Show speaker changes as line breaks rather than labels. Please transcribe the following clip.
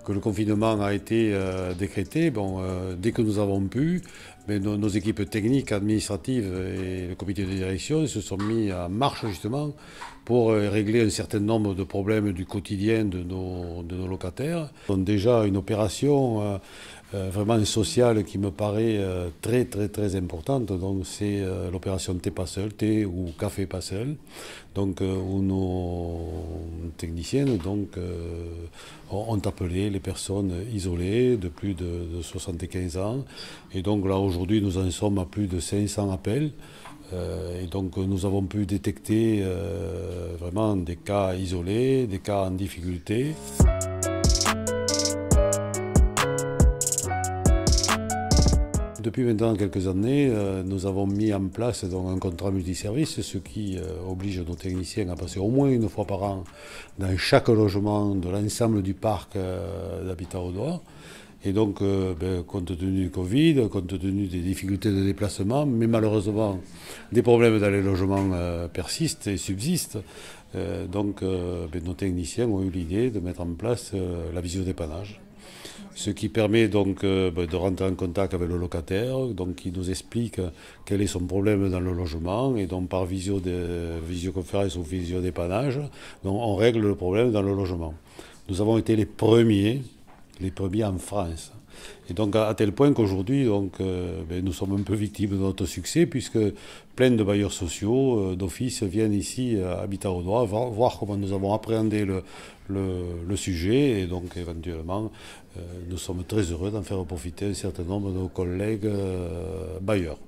que le confinement a été décrété, dès que nous avons pu, nos équipes techniques, administratives et le comité de direction se sont mis en marche justement pour régler un certain nombre de problèmes du quotidien de nos locataires. Donc déjà une opération vraiment sociale qui me paraît très importante. Donc c'est l'opération Thé pas seul, thé ou café pas seul. Donc où nos techniciennes ont appelé les personnes isolées de plus de 75 ans. Et donc là aujourd'hui nous en sommes à plus de 500 appels. Et donc nous avons pu détecter vraiment des cas isolés, des cas en difficulté. Depuis maintenant quelques années, nous avons mis en place donc, un contrat multiservice, ce qui oblige nos techniciens à passer au moins une fois par an dans chaque logement de l'ensemble du parc d'Habitat Audoir. Et donc, compte tenu du Covid, compte tenu des difficultés de déplacement, mais malheureusement, des problèmes dans les logements persistent et subsistent. Nos techniciens ont eu l'idée de mettre en place la visiodépannage. Ce qui permet donc de rentrer en contact avec le locataire, donc qui nous explique quel est son problème dans le logement, et donc par visioconférence ou visiodépannage, donc on règle le problème dans le logement. Nous avons été les premiers en France. Et donc à tel point qu'aujourd'hui, nous sommes un peu victimes de notre succès, puisque plein de bailleurs sociaux d'office viennent ici à Habitat Audoir voir comment nous avons appréhendé le sujet, et donc éventuellement nous sommes très heureux d'en faire profiter un certain nombre de nos collègues bailleurs.